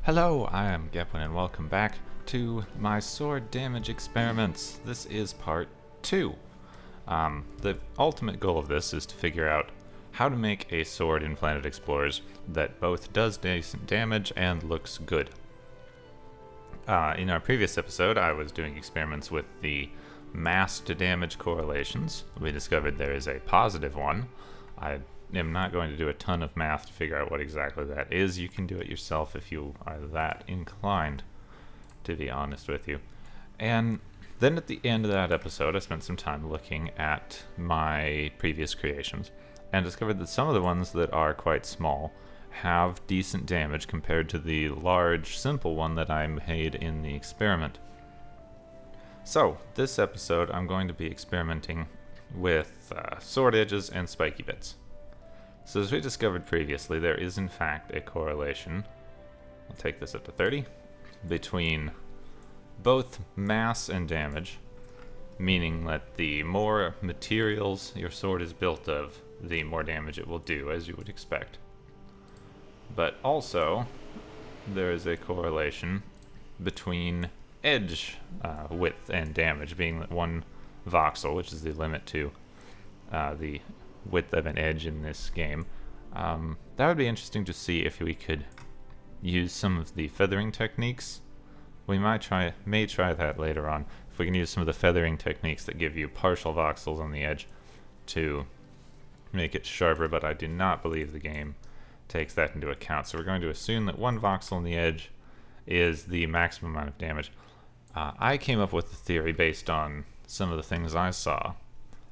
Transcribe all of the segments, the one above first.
Hello, I am Gepwin and welcome back to my sword damage experiments. This is part 2. The ultimate goal of this is to figure out how to make a sword in Planet Explorers that both does decent damage and looks good. In our previous episode, I was doing experiments with the mass to damage correlations. We discovered there is a positive one. I am not going to do a ton of math to figure out what exactly that is. You can do it yourself if you are that inclined, to be honest with you. And then at the end of that episode, I spent some time looking at my previous creations and discovered that some of the ones that are quite small have decent damage compared to the large, simple one that I made in the experiment. So, this episode I'm going to be experimenting with sword edges and spiky bits. So as we discovered previously, there is in fact a correlation, I'll take this up to 30, between both mass and damage, meaning that the more materials your sword is built of, the more damage it will do, as you would expect. But also, there is a correlation between edge width and damage, being that 1 voxel, which is the limit to the width of an edge in this game. That would be interesting to see if we could use some of the feathering techniques. We may try that later on, if we can use some of the feathering techniques that give you partial voxels on the edge to make it sharper, but I do not believe the game takes that into account. So we're going to assume that 1 voxel on the edge is the maximum amount of damage. I came up with the theory based on some of the things I saw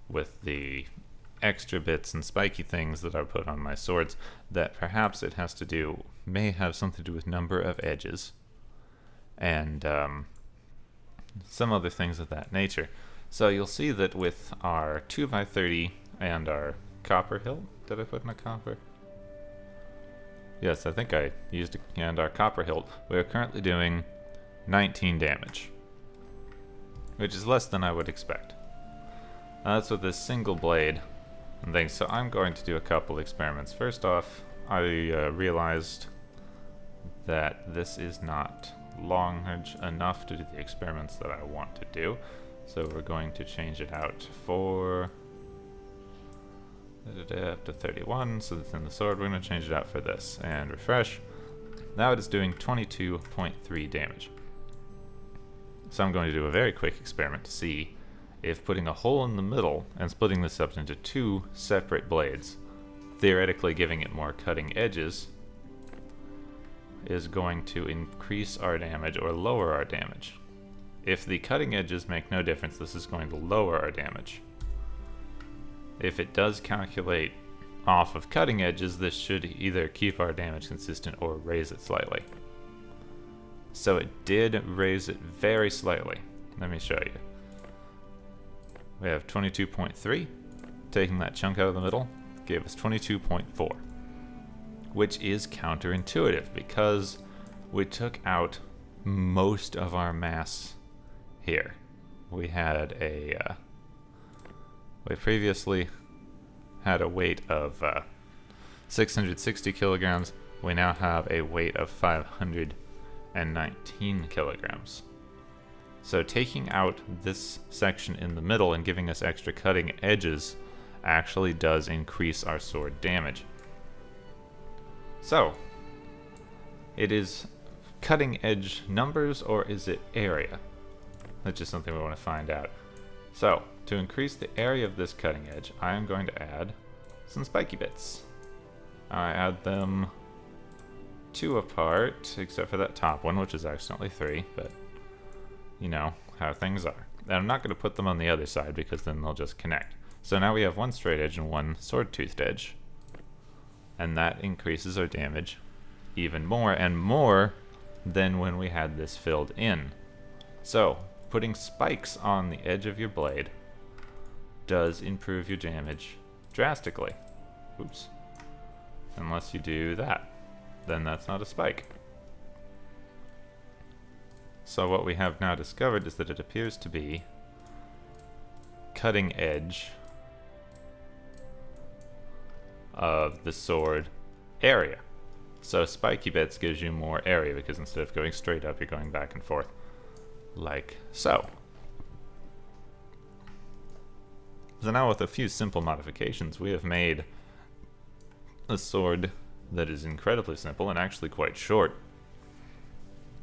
with the extra bits and spiky things that I put on my swords, that perhaps it may have something to do with number of edges and some other things of that nature. So you'll see that with our 2x30 and our copper hilt, did I put in a copper? Yes, I think I used it, and our copper hilt, we are currently doing 19 damage, which is less than I would expect. That's with this single blade and things. So I'm going to do a couple experiments. First off, I realized that this is not large enough to do the experiments that I want to do. So we're going to change it out for up to 31, so that's in the sword. We're going to change it out for this and refresh. Now it is doing 22.3 damage. So I'm going to do a very quick experiment to see if putting a hole in the middle and splitting this up into 2 separate blades, theoretically giving it more cutting edges, is going to increase our damage or lower our damage. If the cutting edges make no difference, this is going to lower our damage. If it does calculate off of cutting edges, this should either keep our damage consistent or raise it slightly. So it did raise it very slightly. Let me show you. We have 22.3. Taking that chunk out of the middle gave us 22.4, which is counterintuitive because we took out most of our mass here. We had we previously had a weight of 660 kilograms. We now have a weight of 519 kilograms. So taking out this section in the middle and giving us extra cutting edges actually does increase our sword damage. So, it is cutting edge numbers or is it area? That's just something we want to find out. So, to increase the area of this cutting edge, I am going to add some spiky bits. I add them 2 apart, except for that top one, which is accidentally 3, but you know how things are. And I'm not going to put them on the other side because then they'll just connect. So now we have 1 straight edge and 1 sword-toothed edge. And that increases our damage even more and more than when we had this filled in. So, putting spikes on the edge of your blade does improve your damage drastically. Oops. Unless you do that. Then that's not a spike. So what we have now discovered is that it appears to be cutting edge of the sword area. So spiky bits gives you more area because instead of going straight up, you're going back and forth like so. So now with a few simple modifications, we have made a sword that is incredibly simple and actually quite short,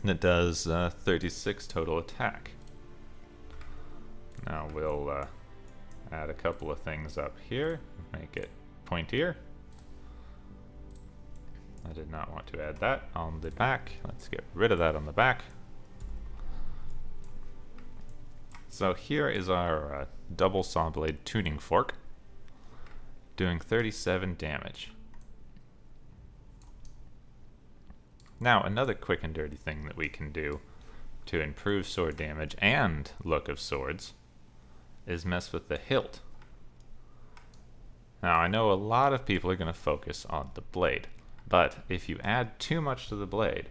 that does 36 total attack. Now we'll add a couple of things up here, make it pointier. I did not want to add that on the back. Let's get rid of that on the back. So here is our double saw blade tuning fork, doing 37 damage. Now another quick and dirty thing that we can do to improve sword damage and look of swords is mess with the hilt. Now I know a lot of people are going to focus on the blade, but if you add too much to the blade,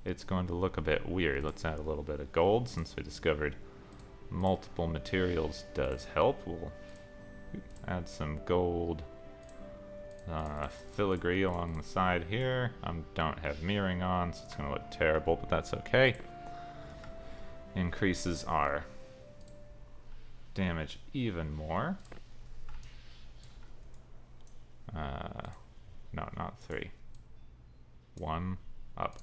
it's going to look a bit weird. Let's add a little bit of gold since we discovered multiple materials does help. We'll add some gold filigree along the side here. I don't have mirroring on, so it's going to look terrible, but that's okay. Increases our damage even more. No, not 3. 1 up.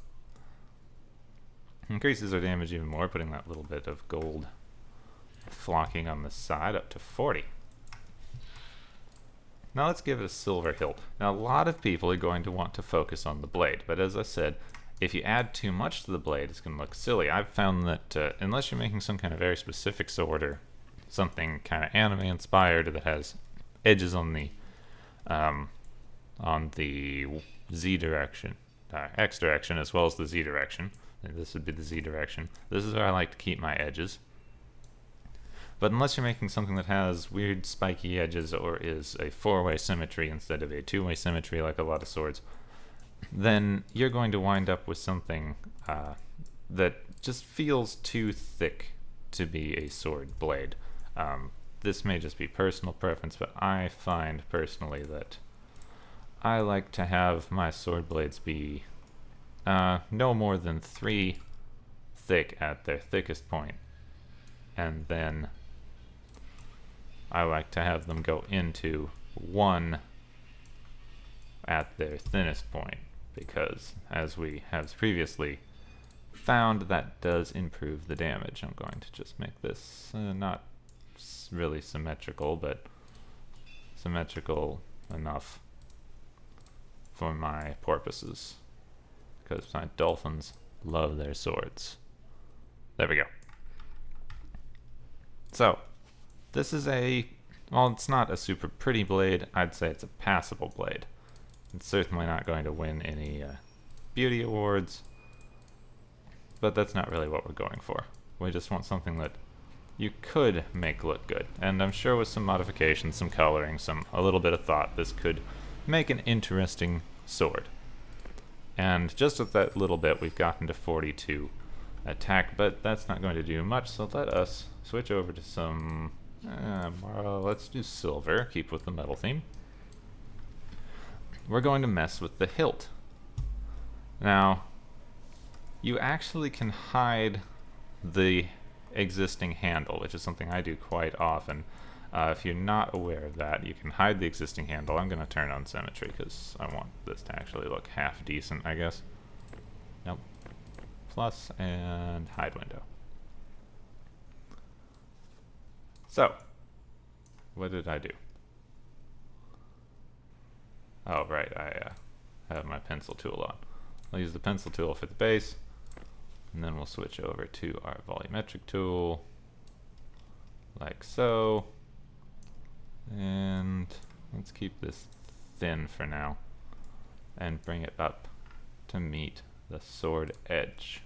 Increases our damage even more, putting that little bit of gold flocking on the side up to 40. Now let's give it a silver hilt. Now a lot of people are going to want to focus on the blade, but as I said, if you add too much to the blade, it's going to look silly. I've found that unless you're making some kind of very specific sword or something kind of anime inspired that has edges on the Z direction, X direction, as well as the Z direction. This would be the Z direction. This is where I like to keep my edges. But unless you're making something that has weird spiky edges or is a 4-way symmetry instead of a 2-way symmetry like a lot of swords, then you're going to wind up with something that just feels too thick to be a sword blade. This may just be personal preference, but I find personally that I like to have my sword blades be no more than 3 thick at their thickest point, and then I like to have them go into 1 at their thinnest point, because as we have previously found, that does improve the damage. I'm going to just make this not really symmetrical, but symmetrical enough for my porpoises, because my dolphins love their swords. There we go. So this is well, it's not a super pretty blade. I'd say it's a passable blade. It's certainly not going to win any beauty awards, but that's not really what we're going for. We just want something that you could make look good, and I'm sure with some modifications, some coloring, a little bit of thought, this could make an interesting sword. And just with that little bit, we've gotten to 42 attack, but that's not going to do much, so let us switch over to some let's do silver, keep with the metal theme. We're going to mess with the hilt. Now, you actually can hide the existing handle, which is something I do quite often. If you're not aware of that, you can hide the existing handle. I'm going to turn on symmetry because I want this to actually look half decent, I guess. Nope. Plus and hide window. So, what did I do? Oh, right, I have my pencil tool on. I'll use the pencil tool for the base, and then we'll switch over to our volumetric tool, like so. And let's keep this thin for now, and bring it up to meet the sword edge.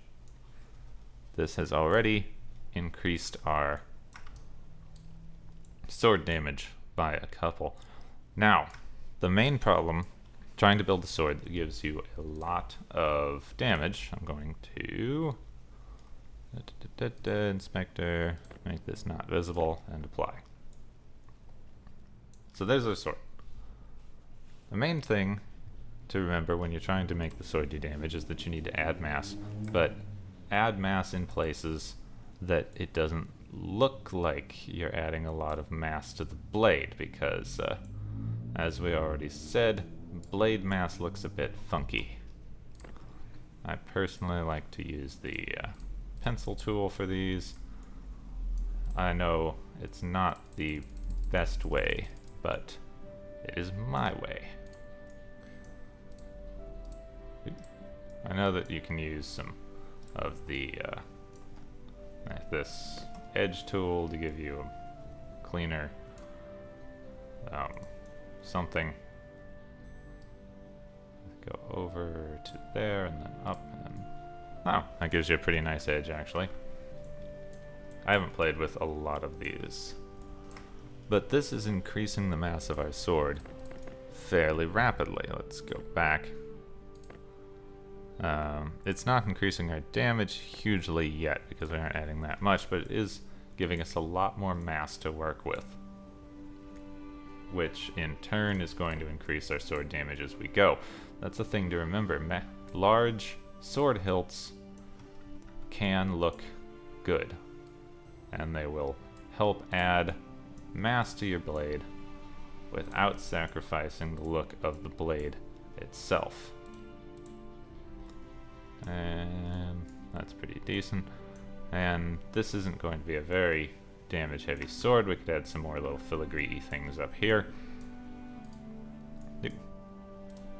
This has already increased our sword damage by a couple. Now, the main problem trying to build a sword that gives you a lot of damage, I'm going to inspector, make this not visible, and apply. So there's our sword. The main thing to remember when you're trying to make the sword do damage is that you need to add mass, but add mass in places that it doesn't look like you're adding a lot of mass to the blade, because as we already said, blade mass looks a bit funky. I personally like to use the pencil tool for these. I know it's not the best way, but it is my way. I know that you can use some of the this edge tool to give you a cleaner something. Go over to there and then up, and then oh, that gives you a pretty nice edge actually. I haven't played with a lot of these, but this is increasing the mass of our sword fairly rapidly. Let's go back. It's not increasing our damage hugely yet because we aren't adding that much, but it is giving us a lot more mass to work with, which in turn is going to increase our sword damage as we go. That's a thing to remember. Large sword hilts can look good, and they will help add mass to your blade without sacrificing the look of the blade itself. And that's pretty decent. And this isn't going to be a very damage heavy sword. We could add some more little filigree things up here.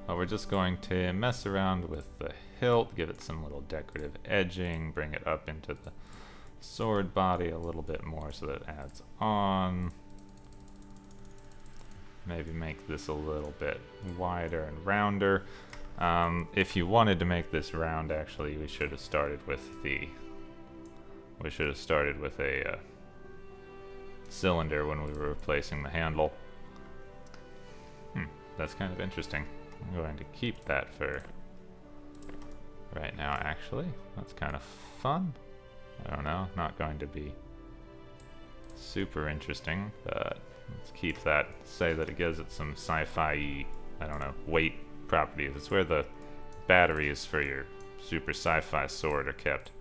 Well, we're just going to mess around with the hilt, give it some little decorative edging, bring it up into the sword body a little bit more so that it adds on. Maybe make this a little bit wider and rounder. If you wanted to make this round, actually, we should have started with a cylinder when we were replacing the handle. That's kind of interesting. I'm going to keep that for right now, actually. That's kind of fun. I don't know, not going to be super interesting, but let's keep that. Say that it gives it some sci-fi, I don't know, weight properties. It's where the batteries for your super sci-fi sword are kept.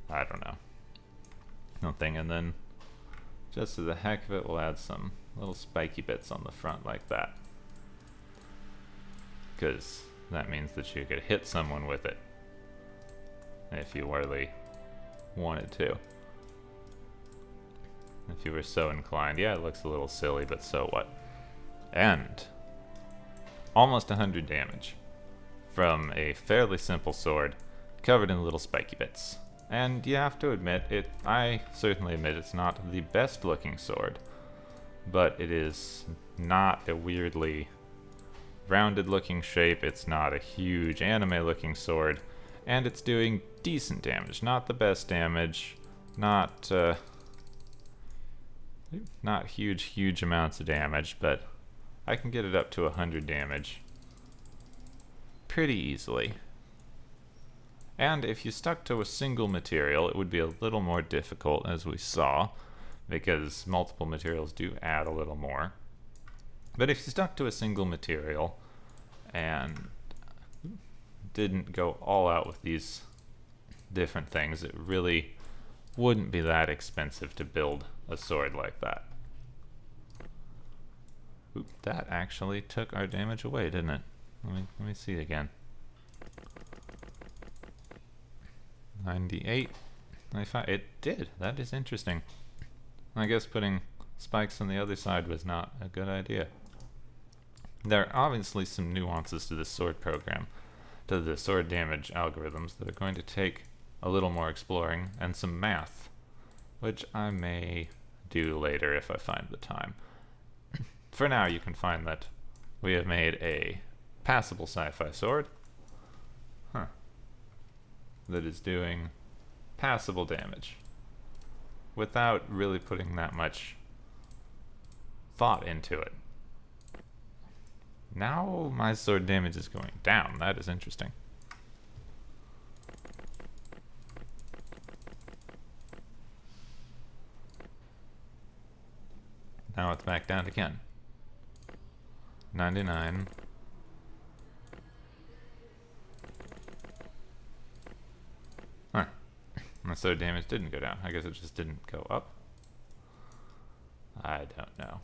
I don't know. Nothing, and then just for the heck of it, we'll add some little spiky bits on the front like that, because that means that you could hit someone with it if you really wanted to. If you were so inclined. Yeah, it looks a little silly, but so what? And almost 100 damage from a fairly simple sword covered in little spiky bits. And you have to admit, I certainly admit it's not the best looking sword, but it is not a weirdly rounded looking shape. It's not a huge anime looking sword, and it's doing decent damage. Not the best damage, not huge amounts of damage, but I can get it up to 100 damage pretty easily. And if you stuck to a single material, it would be a little more difficult, as we saw, because multiple materials do add a little more. But if you stuck to a single material and didn't go all out with these different things, it really wouldn't be that expensive to build a sword like that. Oop, that actually took our damage away, didn't it? Let me see again. 98. 95. It did. That is interesting. I guess putting spikes on the other side was not a good idea. There are obviously some nuances to this sword program, to the sword damage algorithms, that are going to take a little more exploring and some math, which I may do later if I find the time. For now, you can find that we have made a passable sci-fi sword that is doing passable damage without really putting that much thought into it. Now my sword damage is going down. That is interesting. Now it's back down again. 99. And so damage didn't go down. I guess it just didn't go up. I don't know.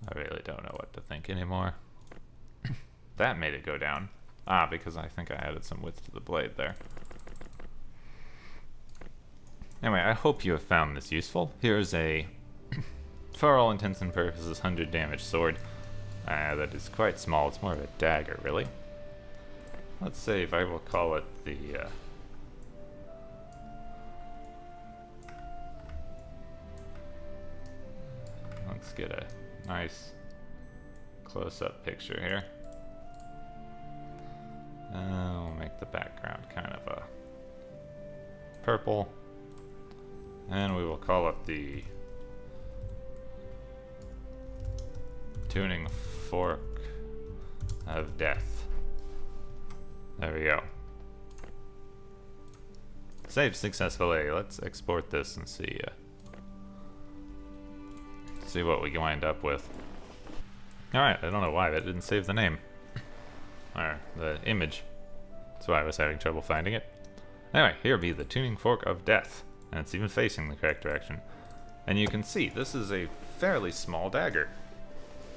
I really don't know what to think anymore. That made it go down. Ah, because I think I added some width to the blade there. Anyway, I hope you have found this useful. Here's a, for all intents and purposes, 100 damage sword. That is quite small. It's more of a dagger, really. Let's save. I will call it the... Let's get a nice close-up picture here. We'll make the background kind of a purple. And we will call it the tuning fork of death. There we go. Saved successfully. Let's export this and see what we wind up with. Alright, I don't know why that didn't save the name. Or the image. That's why I was having trouble finding it. Anyway, here be the tuning fork of death. And it's even facing the correct direction. And you can see, this is a fairly small dagger.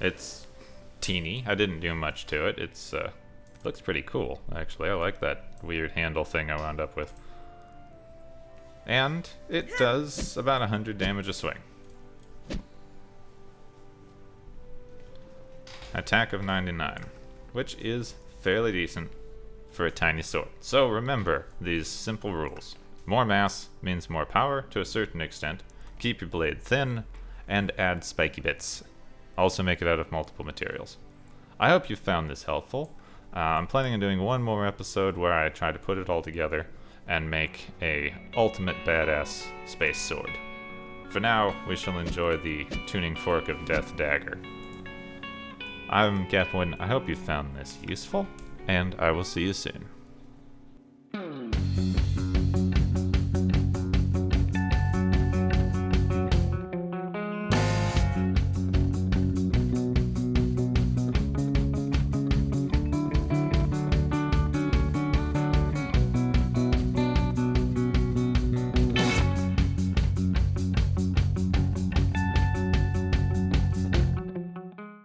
It's teeny. I didn't do much to it. It's looks pretty cool, actually. I like that weird handle thing I wound up with. And it does about 100 damage a swing. Attack of 99, which is fairly decent for a tiny sword. So remember these simple rules. More mass means more power to a certain extent. Keep your blade thin, and add spiky bits. Also make it out of multiple materials. I hope you found this helpful. I'm planning on doing one more episode where I try to put it all together and make a ultimate badass space sword. For now, we shall enjoy the tuning fork of death dagger. I'm Gatwin. I hope you found this useful, and I will see you soon.